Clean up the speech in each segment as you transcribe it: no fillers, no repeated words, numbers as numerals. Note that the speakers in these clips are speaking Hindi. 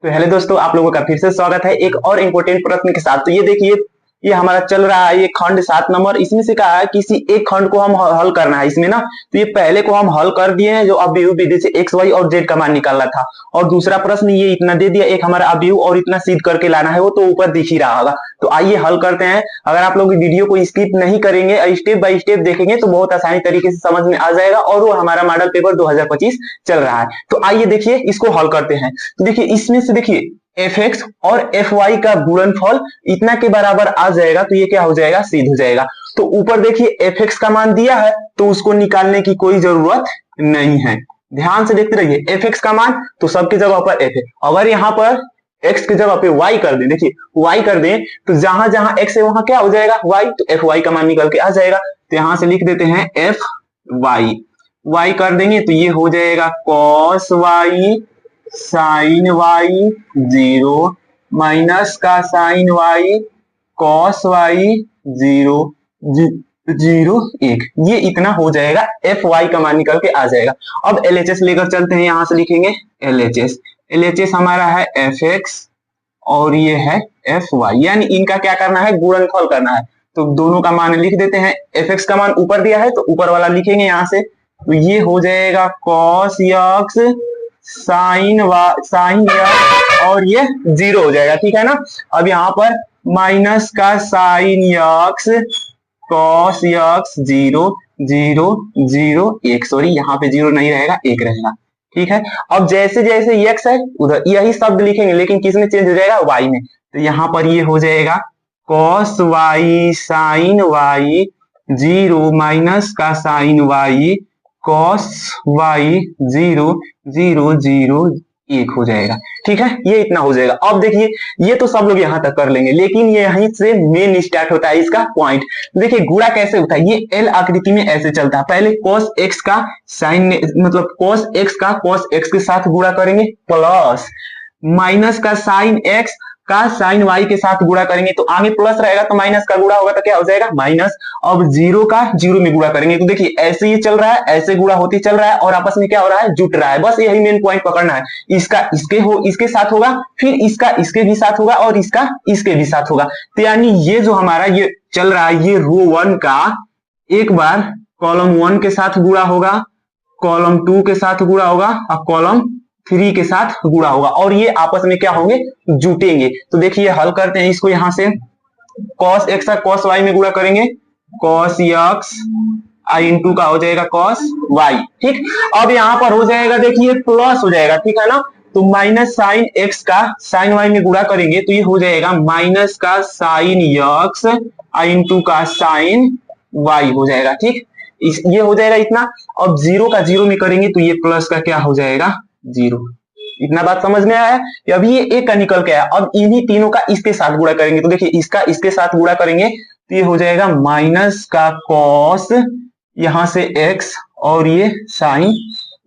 तो हेलो दोस्तों, आप लोगों का फिर से स्वागत है एक और इम्पोर्टेंट प्रश्न के साथ। तो ये देखिए, ये हमारा चल रहा है ये खंड 7 नंबर। इसमें से कहा है किसी एक खंड को हम हल करना है इसमें ना। तो ये पहले को हम हल कर दिए हैं, जो अवयव विधि से एक्स वाई और जेड का मान निकालना था। और दूसरा प्रश्न ये इतना दे दिया, एक हमारा अवयव और इतना सिद्ध करके लाना है, वो तो ऊपर दिख ही रहा होगा। तो आइए हल करते हैं। अगर आप लोग वीडियो को स्किप नहीं करेंगे, स्टेप बाय स्टेप देखेंगे, तो बहुत आसानी तरीके से समझ में आ जाएगा। और वो हमारा मॉडल पेपर 2025 चल रहा है। तो आइए देखिए, इसको हल करते हैं। तो देखिए, इसमें से देखिए एफ एक्स और एफ वाई का गुणनफल इतना के बराबर आ जाएगा, तो ये क्या हो जाएगा, सिद्ध हो जाएगा। तो ऊपर देखिए एफ एक्स का मान दिया है, तो उसको निकालने की कोई जरूरत नहीं है। ध्यान से देखते रहिए, एफ एक्स का मान तो सबकी जगह पर एफ है। अगर यहाँ पर एक्स की जगह पे वाई कर दें, देखिए वाई कर दें, तो जहां जहां एक्स है वहां क्या हो जाएगा, वाई। तो एफ वाई का मान निकल के आ जाएगा। तो यहां से लिख देते हैं एफ वाई। वाई कर देंगे तो ये हो जाएगा cos y sine y 0 minus का साइन वाई कॉस वाई 0 0 1। ये इतना हो जाएगा, एफ वाई का मान निकल के आ जाएगा। अब एलएचएस लेकर चलते हैं, यहां से लिखेंगे एलएचएस। एलएचएस हमारा है एफ एक्स और ये है एफ वाई, यानी इनका क्या करना है, गुणनफल करना है। तो दोनों का मान लिख देते हैं। एफ एक्स का मान ऊपर दिया है तो ऊपर वाला लिखेंगे यहां से। तो ये हो जाएगा कॉस एक्स साइन एक्स और ये 0 हो जाएगा, ठीक है ना। अब यहाँ पर माइनस का sin x cos x 0 0 0 1, sorry यहाँ पे 0 नहीं रहेगा, 1 रहेगा, ठीक है। अब जैसे जैसे एक्स है उधर यही शब्द लिखेंगे, लेकिन किस में चेंज हो जाएगा, वाई में। तो यहाँ पर ये हो जाएगा cos y sine y 0 minus का साइन वाई कॉस वाई 0 0 0 1 हो जाएगा, ठीक है। ये इतना हो जाएगा। अब देखिए, ये तो सब लोग यहां तक कर लेंगे, लेकिन ये यहीं से मेन स्टार्ट होता है इसका पॉइंट। देखिए गुणा कैसे होता है, ये एल आकृति में ऐसे चलता है। पहले cos x का साइन मतलब cos x का cos x के साथ गुणा करेंगे, प्लस माइनस का साइन x का साइन y के साथ गुणा करेंगे, तो आगे प्लस रहेगा तो माइनस का गुणा होगा तो क्या हो जाएगा, माइनस। अब 0 का 0 में गुणा करेंगे, तो देखिए ऐसे ही चल रहा है, ऐसे गुणा होती चल रहा है और आपस में क्या हो रहा है, जुट रहा है। बस यही मेन पॉइंट पकड़ना है। इसका इसके साथ होगा, फिर इसका इसके भी साथ होगा और इसका इसके भी साथ होगा। तो यानी ये जो हमारा ये चल रहा है, ये रो 1 का एक बार कॉलम 1 के साथ गुणा होगा, कॉलम 2 के साथ गुणा होगा और कॉलम 3 के साथ गुणा होगा, और ये आपस में क्या होंगे, जुटेंगे। तो देखिए हल करते हैं इसको। यहां से cos x का cos y में गुणा करेंगे, cos x इंटू का हो जाएगा cos y, ठीक। अब यहां पर हो जाएगा, देखिए प्लस हो जाएगा, ठीक है ना। तो माइनस साइन x का साइन y में गुणा करेंगे, तो ये हो जाएगा माइनस का साइन x इंटू का साइन y हो जाएगा, ठीक। ये हो जाएगा इतना। अब 0 का 0 में करेंगे तो ये प्लस का क्या हो जाएगा, 0। इतना बात समझ में आया। अभी ये एक का निकल के आया। अब इन्हीं तीनों का इसके साथ गुणा करेंगे, तो देखिए इसका इसके साथ गुणा करेंगे तो ये हो जाएगा माइनस का कॉस यहां से x और ये साइन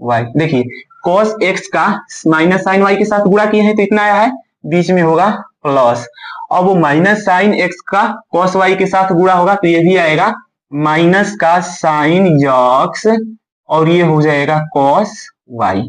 y। देखिए कॉस x का माइनस साइन y के साथ गुणा किए हैं तो इतना आया है, बीच में होगा प्लस। अब वो माइनस साइन x का कॉस y के साथ गुणा होगा तो ये भी आएगा माइनस का साइन x और ये हो जाएगा कॉस y,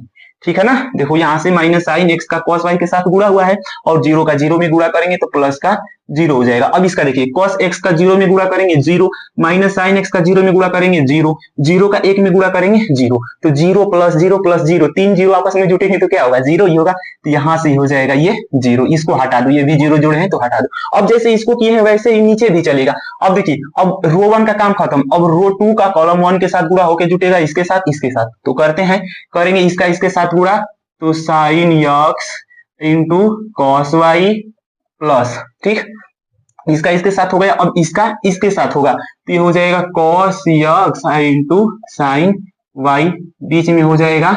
ठीक है ना। देखो यहाँ से माइनस साइन x का cos y के साथ गुणा हुआ है और 0 का 0 में गुणा करेंगे तो प्लस का 0 हो जाएगा। अब इसका देखिए cos x का 0 में गुणा करेंगे 0, माइनस साइन x का 0 में गुणा करेंगे 0, 0 का 1 में गुणा करेंगे 0। तो 0 प्लस 0 प्लस 0, 3 0 आपस में जुटेंगे तो क्या होगा, 0 ही होगा। तो यहाँ से हो जाएगा ये 0, इसको हटा दो, ये भी 0 जोड़े हैं तो हटा दो। अब जैसे इसको किए हैं वैसे ही नीचे भी चलेगा। अब देखिए, अब रो 1 का काम खत्म। अब रो 2 का कॉलम 1 के साथ गुणा होकर जुटेगा इसके साथ इसके साथ। तो करते हैं, करेंगे इसका इसके साथ गुणा, तो sine x into cos y plus, ठीक। इसका इसके साथ हो गया। अब इसका इसके साथ होगा तो ये हो जाएगा cos x into sine y, बीच में हो जाएगा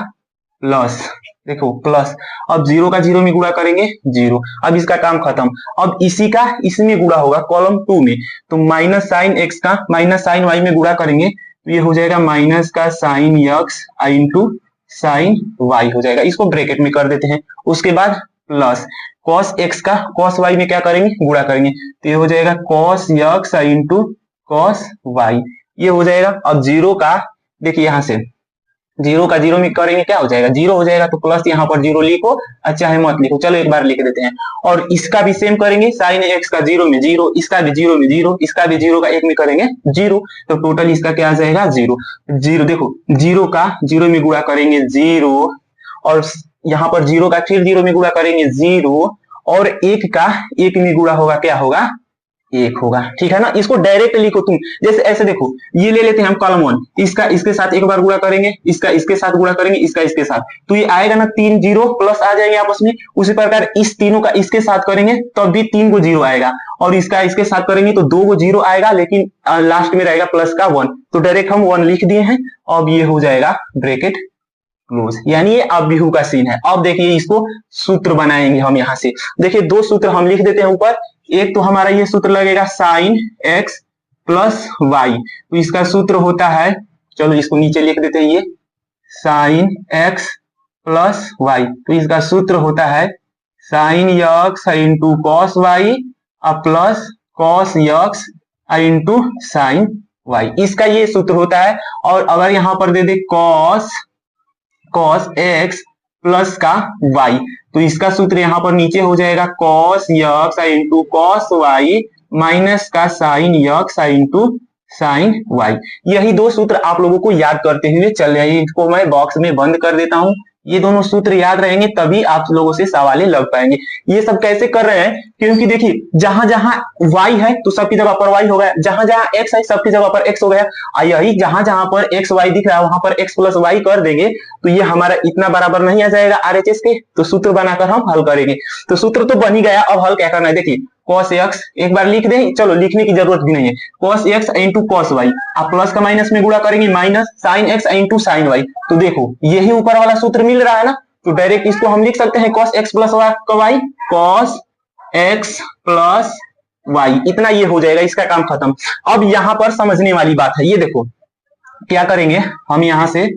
प्लस। देखो प्लस। अब 0 का 0 में गुणा करेंगे 0। अब इसका काम खत्म। अब इसी का इसमें गुणा होगा कॉलम 2 में, तो माइनस साइन x का माइनस साइन y में गुणा करेंगे तो ये हो जाएगा माइनस का sine x into sine y हो जाएगा। इसको ब्रैकेट में कर देते हैं। उसके बाद प्लस cos x का cos y में क्या करेंगे, गुणा करेंगे तो ये हो जाएगा cos x into cos y, ये हो जाएगा। अब 0 का देखिए यहाँ से जीरो का जीरो में करेंगे क्या हो जाएगा, जीरो हो जाएगा, तो प्लस यहाँ पर जीरो लिखो, अच्छा है मत लिखो, चलो एक बार लिख देते हैं। और इसका भी सेम करेंगे, साइन एक्स का जीरो में जीरो, इसका भी जीरो में जीरो, इसका भी जीरो का एक में करेंगे जीरो, तो टोटल इसका क्या आ जाएगा जीरो। जीरो देखो, जीरो का जीरो में गुणा करेंगे जीरो, और यहाँ पर जीरो का फिर जीरो में गुणा करेंगे जीरो, और एक का एक में गुणा होगा क्या होगा, एक होगा, ठीक है ना। इसको डायरेक्ट लिखो तुम, जैसे ऐसे देखो, ये ले लेते हैं हम कॉलम वन, इसका इसके साथ एक बार गुणा करेंगे, इसका इसके साथ गुणा करेंगे, इसका इसके साथ, तो ये आएगा ना, तीन जीरो प्लस आ जाएंगे आपस में। उसी प्रकार इस तीनों का इसके साथ करेंगे तो भी तीन को जीरो आएगा, और इसका इसके साथ करेंगे तो दो को जीरो आएगा, लेकिन लास्ट में रहेगा प्लस का वन, तो डायरेक्ट हम वन लिख दिए हैं। अब ये हो जाएगा ब्रैकेट क्लोज, यानी ये अव्यूह का सीन है। अब देखिए इसको सूत्र बनाएंगे हम, यहाँ से देखिए दो सूत्र हम लिख देते हैं ऊपर। एक तो हमारा ये सूत्र लगेगा साइन एक्स प्लस वाई, तो इसका सूत्र होता है, चलो इसको नीचे लिख देते हैं, ये साइन एक्स प्लस वाई, तो इसका सूत्र होता है sin x into cos y plus cos x into sign y, इसका ये सूत्र होता है। और अगर यहां पर दे दे कॉस एक्स प्लस का वाई, तो इसका सूत्र यहाँ पर नीचे हो जाएगा cos x into cos y minus का sin x into sign y. यही दो सूत्र आप लोगों को याद करते हुए चल जाइए, इसको मैं बॉक्स में बंद कर देता हूं। ये दोनों सूत्र याद रहेंगे तभी आप लोगों से सवाल लग पाएंगे। ये सब कैसे कर रहे हैं, क्योंकि देखिए जहां जहां y है तो सबकी जगह पर y हो गया, जहां जहां x है सबकी जगह पर x हो गया, यही जहां जहां पर x y दिख रहा है वहां पर x प्लस y कर देंगे तो ये हमारा इतना बराबर नहीं आ जाएगा RHS के, तो सूत्र बनाकर हम हल करेंगे। तो सूत्र तो बन ही गया, अब हल क्या करना है, देखिए cos x एक बार लिख दें, चलो लिखने की जरूरत भी नहीं है, cos x into cos y, आप प्लस का माइनस में गुणा करेंगे minus sine x into sign y, तो देखो यही ऊपर वाला सूत्र मिल रहा है ना, तो डायरेक्ट इसको हम लिख सकते हैं cos x plus y, cos x plus y, इतना ये हो जाएगा, इसका काम खत्म। अब यहाँ पर समझने वाली बात है, ये देखो क्या करेंगे हम, यहाँ से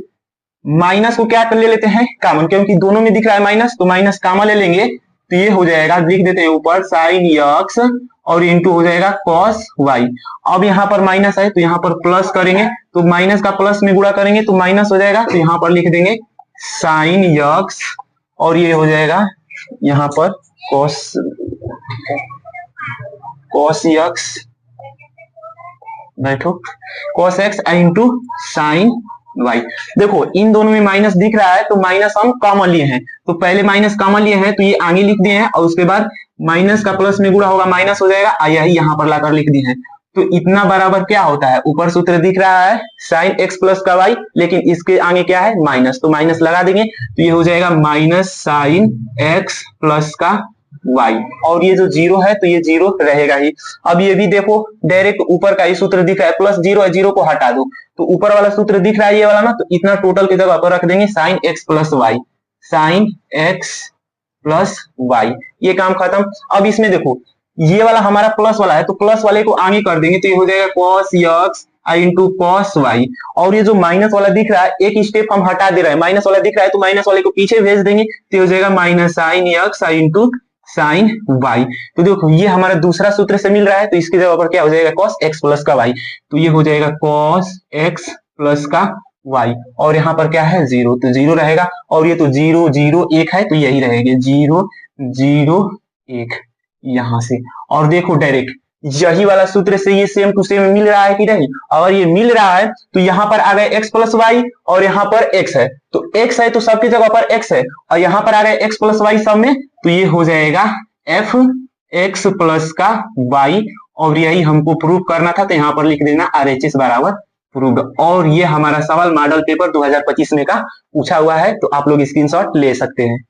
माइनस को क्या कर ले लेते हैं कॉमन, क्योंकि दोनों में दिख रहा है माइनस, तो माइनस कॉमन ले लेंगे, तो ये हो जाएगा, लिख देते हैं ऊपर साइन एक्स और इंटू हो जाएगा कॉस वाई। अब यहाँ पर माइनस है तो यहाँ पर प्लस करेंगे, तो माइनस का प्लस में गुणा करेंगे तो माइनस हो जाएगा, तो यहाँ पर लिख देंगे साइन एक्स और ये हो जाएगा यहाँ पर कॉस एक्स, बैठो cos x into sign y. देखो इन दोनों में माइनस दिख रहा है तो माइनस हम कॉमन लिए हैं, तो पहले माइनस कॉमन लिए हैं तो ये आगे लिख दिए हैं, और उसके बाद माइनस का प्लस में गुणा होगा माइनस हो जाएगा, यही यहाँ पर लाकर लिख दिए हैं। तो इतना बराबर क्या होता है, ऊपर सूत्र दिख रहा है साइन एक्स प्लस का वाई, लेकिन इसके आगे क्या है माइनस, तो माइनस लगा देंगे, तो ये हो जाएगा माइनस साइन एक्स प्लस का वाई, और ये जो जीरो है तो ये जीरो रहेगा ही। अब ये भी देखो डायरेक्ट ऊपर का ही सूत्र दिख रहा है, प्लस जीरो है, जीरो को हटा दो, तो ऊपर वाला सूत्र दिख रहा है ये वाला ना, तो इतना टोटल की जगह पर रख देंगे sine x plus y, sine x plus y, ये काम खत्म। अब इसमें देखो ये वाला हमारा प्लस वाला है, तो प्लस वाले को आगे कर देंगे, तो ये हो जाएगा cos x into cos y, और ये जो माइनस वाला दिख रहा है एक स्टेप हम हटा दे रहे हैं, माइनस वाला दिख रहा है तो माइनस वाले को पीछे भेज देंगे, तो हो जाएगा minus sine x into sign y. तो देखो ये हमारा दूसरा सूत्र से मिल रहा है, तो इसकी जगह पर क्या हो जाएगा cos x प्लस का y, तो ये हो जाएगा cos x प्लस का y, और यहाँ पर क्या है जीरो, तो जीरो रहेगा, और ये तो जीरो जीरो एक है तो यही रहेगा जीरो जीरो एक यहाँ से। और देखो डायरेक्ट यही वाला सूत्र से ये सेम टू सेम मिल रहा है कि नहीं, अगर ये मिल रहा है तो यहाँ पर आ गए x प्लस वाई और यहाँ पर x है, तो x है तो सबकी जगह पर x है, और यहाँ पर आ गए x प्लस वाई सब में, तो ये हो जाएगा f x प्लस का y, और यही हमको प्रूव करना था, तो यहाँ पर लिख देना RHS बराबर प्रूव्ड। और ये हमारा सवाल मॉडल पेपर 2025 में का पूछा हुआ है, तो आप लोग स्क्रीनशॉट ले सकते हैं।